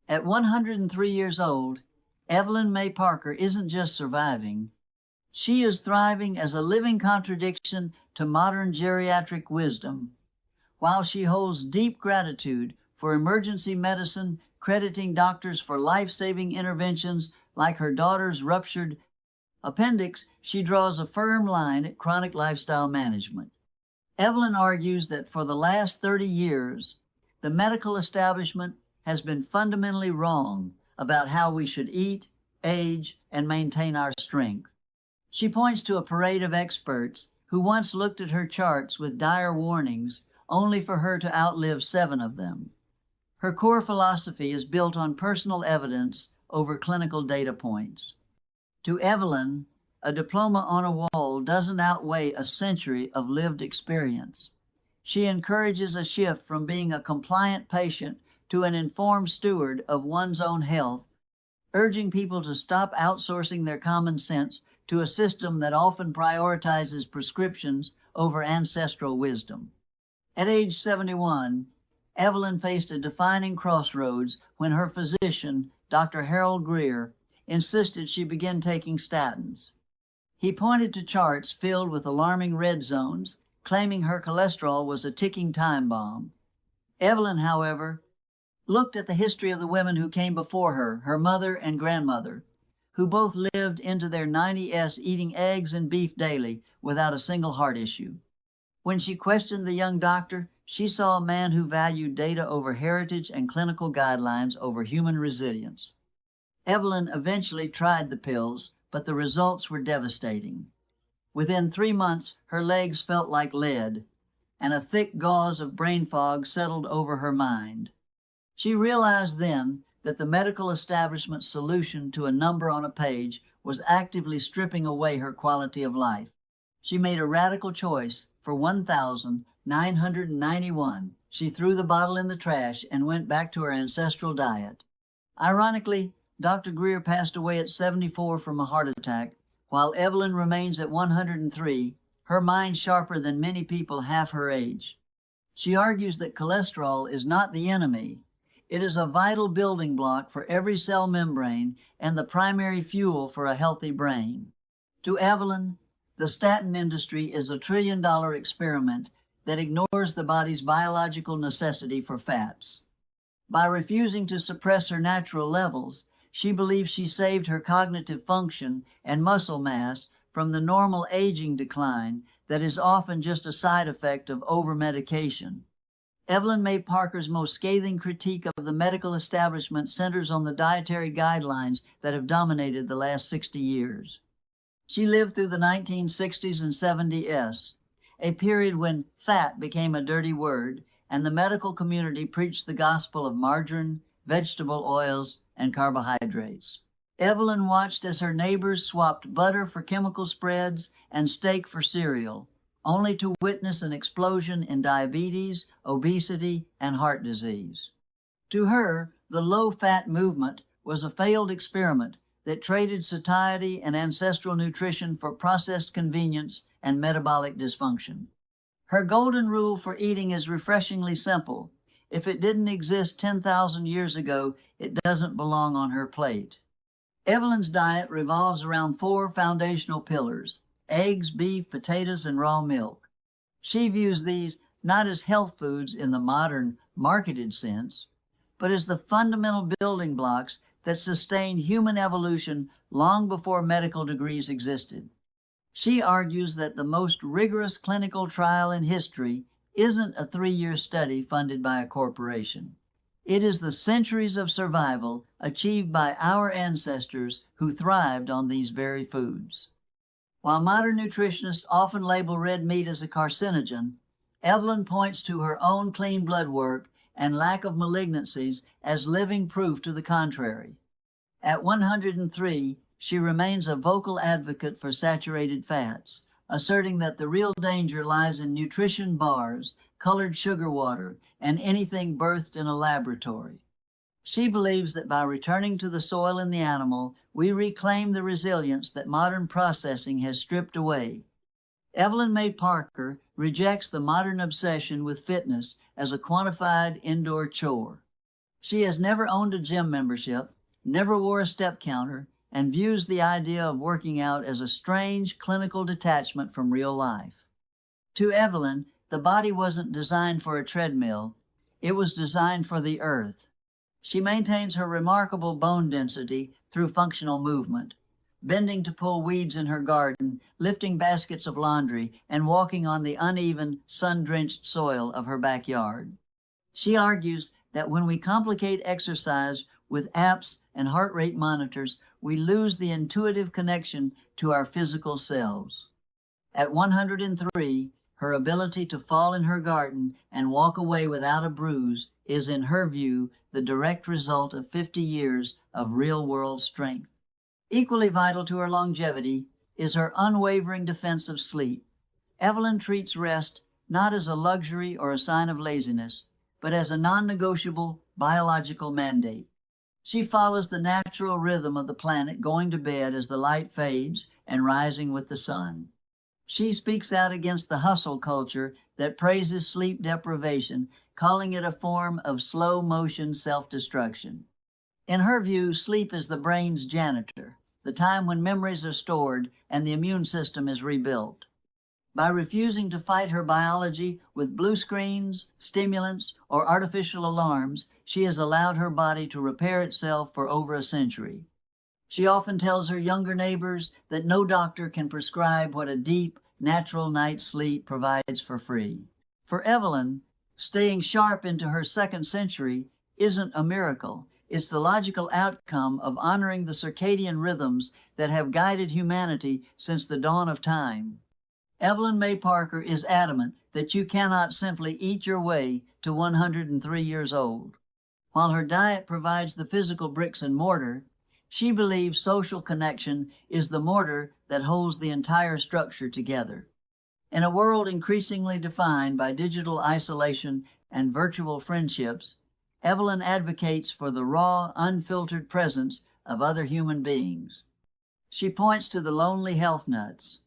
At 103 years old, Evelyn Mae Parker isn't just surviving. She is thriving as a living contradiction to modern geriatric wisdom. While she holds deep gratitude for emergency medicine, crediting doctors for life-saving interventions like her daughter's ruptured appendix, she draws a firm line at chronic lifestyle management. Evelyn argues that for the last 30 years, the medical establishment has been fundamentally wrong about how we should eat, age, and maintain our strength. She points to a parade of experts who once looked at her charts with dire warnings, only for her to outlive 7 of them. Her core philosophy is built on personal evidence over clinical data points. To Evelyn, a diploma on a wall doesn't outweigh a century of lived experience. She encourages a shift from being a compliant patient to an informed steward of one's own health, urging people to stop outsourcing their common sense to a system that often prioritizes prescriptions over ancestral wisdom. At age 71, Evelyn faced a defining crossroads when her physician, Dr. Harold Greer, insisted she begin taking statins. He pointed to charts filled with alarming red zones, claiming her cholesterol was a ticking time bomb. Evelyn, however, looked at the history of the women who came before her, her mother and grandmother, who both lived into their 90s eating eggs and beef daily without a single heart issue. When she questioned the young doctor, she saw a man who valued data over heritage and clinical guidelines over human resilience. Evelyn eventually tried the pills, but the results were devastating. Within 3 months, her legs felt like lead, and a thick gauze of brain fog settled over her mind. She realized then that the medical establishment's solution to a number on a page was actively stripping away her quality of life. She made a radical choice. For 1,991, she threw the bottle in the trash and went back to her ancestral diet. Ironically, Dr. Greer passed away at 74 from a heart attack, while Evelyn remains at 103, her mind sharper than many people half her age. She argues that cholesterol is not the enemy. It is a vital building block for every cell membrane and the primary fuel for a healthy brain. To Evelyn, the statin industry is a trillion-dollar experiment that ignores the body's biological necessity for fats. By refusing to suppress her natural levels, she believes she saved her cognitive function and muscle mass from the normal aging decline that is often just a side effect of over-medication. Evelyn Mae Parker's most scathing critique of the medical establishment centers on the dietary guidelines that have dominated the last 60 years. She lived through the 1960s and 70s, a period when fat became a dirty word and the medical community preached the gospel of margarine, vegetable oils, and carbohydrates. Evelyn watched as her neighbors swapped butter for chemical spreads and steak for cereal, only to witness an explosion in diabetes, obesity, and heart disease. To her, the low-fat movement was a failed experiment that traded satiety and ancestral nutrition for processed convenience and metabolic dysfunction. Her golden rule for eating is refreshingly simple. If it didn't exist 10,000 years ago, it doesn't belong on her plate. Evelyn's diet revolves around 4 foundational pillars: eggs, beef, potatoes, and raw milk. She views these not as health foods in the modern marketed sense, but as the fundamental building blocks that sustained human evolution long before medical degrees existed. She argues that the most rigorous clinical trial in history isn't a 3-year study funded by a corporation. It is the centuries of survival achieved by our ancestors who thrived on these very foods. While modern nutritionists often label red meat as a carcinogen, Evelyn points to her own clean blood work and lack of malignancies as living proof to the contrary. At 103, she remains a vocal advocate for saturated fats, asserting that the real danger lies in nutrition bars, colored sugar water, and anything birthed in a laboratory. She believes that by returning to the soil and the animal, we reclaim the resilience that modern processing has stripped away. Evelyn Mae Parker rejects the modern obsession with fitness as a quantified indoor chore. She has never owned a gym membership, never wore a step counter, and views the idea of working out as a strange clinical detachment from real life. To Evelyn, the body wasn't designed for a treadmill, it was designed for the earth. She maintains her remarkable bone density through functional movement, bending to pull weeds in her garden, lifting baskets of laundry, and walking on the uneven, sun-drenched soil of her backyard. She argues that when we complicate exercise with apps and heart rate monitors, we lose the intuitive connection to our physical selves. At 103, her ability to fall in her garden and walk away without a bruise is, in her view, the direct result of 50 years of real-world strength. Equally vital to her longevity is her unwavering defense of sleep. Evelyn treats rest not as a luxury or a sign of laziness, but as a non-negotiable biological mandate. She follows the natural rhythm of the planet, going to bed as the light fades and rising with the sun. She speaks out against the hustle culture that praises sleep deprivation, calling it a form of slow-motion self-destruction. In her view, sleep is the brain's janitor, the time when memories are stored and the immune system is rebuilt. By refusing to fight her biology with blue screens, stimulants, or artificial alarms, she has allowed her body to repair itself for over a century. She often tells her younger neighbors that no doctor can prescribe what a deep, natural night's sleep provides for free. For Evelyn, staying sharp into her second century isn't a miracle. It's the logical outcome of honoring the circadian rhythms that have guided humanity since the dawn of time. Evelyn Mae Parker is adamant that you cannot simply eat your way to 103 years old. While her diet provides the physical bricks and mortar, she believes social connection is the mortar that holds the entire structure together. In a world increasingly defined by digital isolation and virtual friendships, Evelyn advocates for the raw, unfiltered presence of other human beings. She points to the lonely health nuts.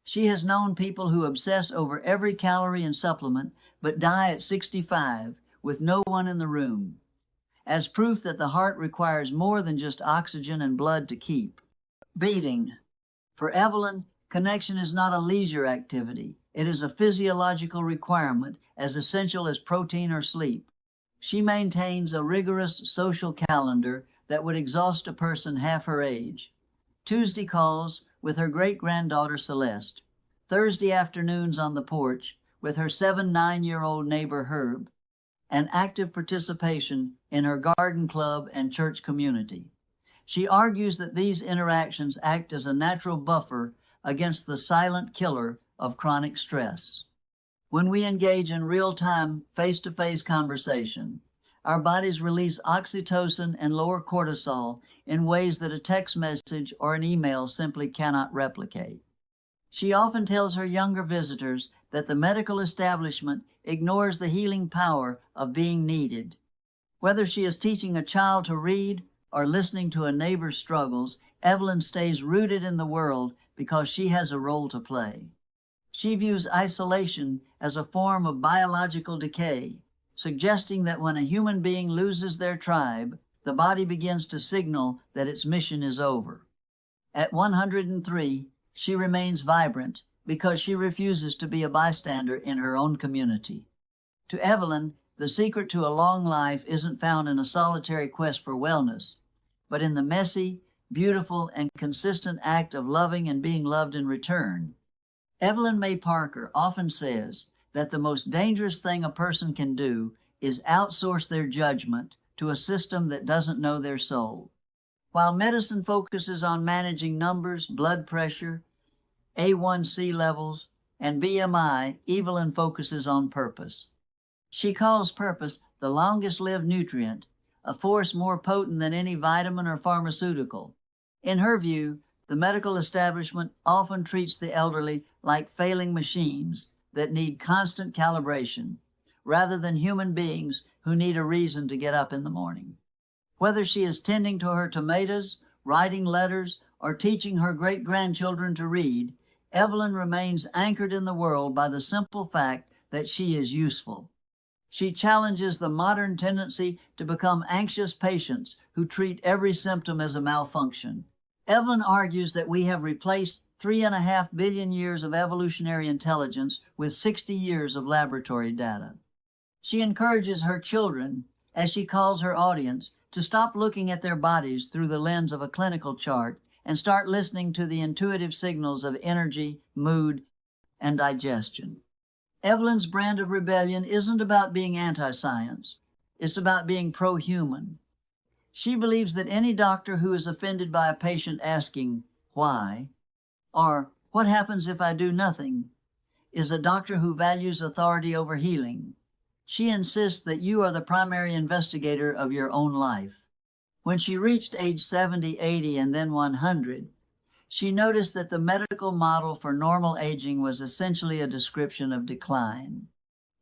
She has known people who obsess over every calorie and supplement but die at 65 with no one in the room, as proof that the heart requires more than just oxygen and blood to keep beating. For Evelyn, connection is not a leisure activity. It is a physiological requirement as essential as protein or sleep. She maintains a rigorous social calendar that would exhaust a person half her age. Tuesday calls with her great-granddaughter Celeste, Thursday afternoons on the porch with her 7-9-year-old neighbor Herb, and active participation in her garden club and church community. She argues that these interactions act as a natural buffer against the silent killer of chronic stress. When we engage in real-time, face-to-face conversation, our bodies release oxytocin and lower cortisol in ways that a text message or an email simply cannot replicate. She often tells her younger visitors that the medical establishment ignores the healing power of being needed. Whether she is teaching a child to read or listening to a neighbor's struggles, Evelyn stays rooted in the world because she has a role to play. She views isolation as a form of biological decay, suggesting that when a human being loses their tribe, the body begins to signal that its mission is over. At 103, she remains vibrant because she refuses to be a bystander in her own community. To Evelyn, the secret to a long life isn't found in a solitary quest for wellness, but in the messy, beautiful, and consistent act of loving and being loved in return. Evelyn Mae Parker often says that the most dangerous thing a person can do is outsource their judgment to a system that doesn't know their soul. While medicine focuses on managing numbers, blood pressure, A1C levels, and BMI, Evelyn focuses on purpose. She calls purpose the longest-lived nutrient, a force more potent than any vitamin or pharmaceutical. In her view, the medical establishment often treats the elderly like failing machines that need constant calibration, rather than human beings who need a reason to get up in the morning. Whether she is tending to her tomatoes, writing letters, or teaching her great-grandchildren to read, Evelyn remains anchored in the world by the simple fact that she is useful. She challenges the modern tendency to become anxious patients who treat every symptom as a malfunction. Evelyn argues that we have replaced 3.5 billion years of evolutionary intelligence with 60 years of laboratory data. She encourages her children, as she calls her audience, to stop looking at their bodies through the lens of a clinical chart and start listening to the intuitive signals of energy, mood, and digestion. Evelyn's brand of rebellion isn't about being anti-science. It's about being pro-human. She believes that any doctor who is offended by a patient asking, "Why?" or "What happens if I do nothing?" is a doctor who values authority over healing. She insists that you are the primary investigator of your own life. When she reached age 70, 80, and then 100, she noticed that the medical model for normal aging was essentially a description of decline.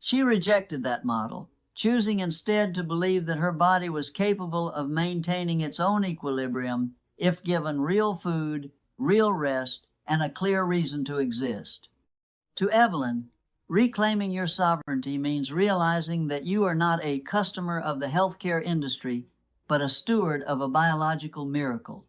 She rejected that model, choosing instead to believe that her body was capable of maintaining its own equilibrium if given real food, real rest, and a clear reason to exist. To Evelyn, reclaiming your sovereignty means realizing that you are not a customer of the healthcare industry, but a steward of a biological miracle.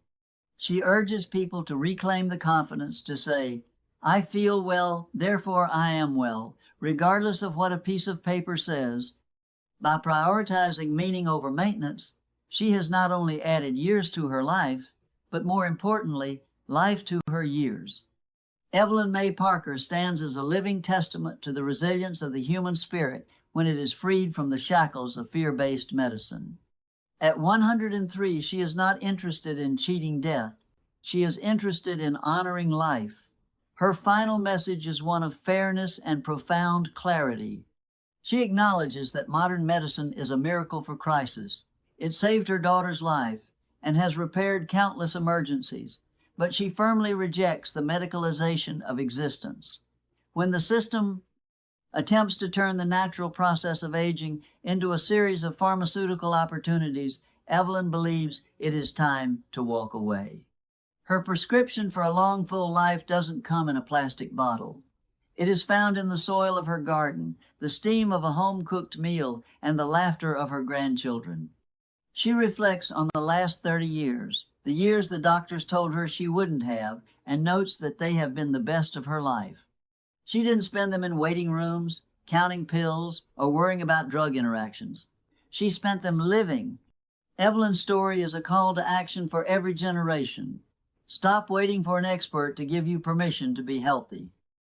She urges people to reclaim the confidence to say, "I feel well, therefore I am well," regardless of what a piece of paper says. By prioritizing meaning over maintenance, she has not only added years to her life, but more importantly, life to her years. Evelyn Mae Parker stands as a living testament to the resilience of the human spirit when it is freed from the shackles of fear-based medicine. At 103, she is not interested in cheating death. She is interested in honoring life. Her final message is one of fairness and profound clarity. She acknowledges that modern medicine is a miracle for crisis. It saved her daughter's life and has repaired countless emergencies, but she firmly rejects the medicalization of existence. When the system attempts to turn the natural process of aging into a series of pharmaceutical opportunities, Evelyn believes it is time to walk away. Her prescription for a long, full life doesn't come in a plastic bottle. It is found in the soil of her garden, the steam of a home-cooked meal, and the laughter of her grandchildren. She reflects on the last 30 years, the years the doctors told her she wouldn't have, and notes that they have been the best of her life. She didn't spend them in waiting rooms, counting pills, or worrying about drug interactions. She spent them living. Evelyn's story is a call to action for every generation. Stop waiting for an expert to give you permission to be healthy.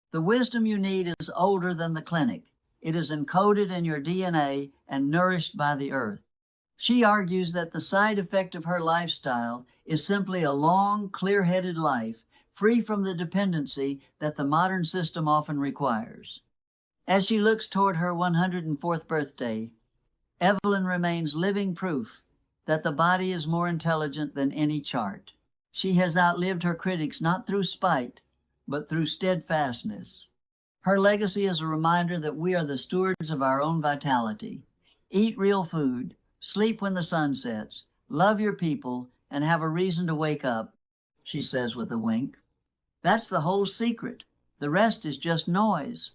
The wisdom you need is older than the clinic. It is encoded in your DNA and nourished by the earth. She argues that the side effect of her lifestyle is simply a long, clear-headed life, free from the dependency that the modern system often requires. As she looks toward her 104th birthday, Evelyn remains living proof that the body is more intelligent than any chart. She has outlived her critics not through spite, but through steadfastness. Her legacy is a reminder that we are the stewards of our own vitality. Eat real food, sleep when the sun sets, love your people, and have a reason to wake up, she says with a wink. That's the whole secret. The rest is just noise.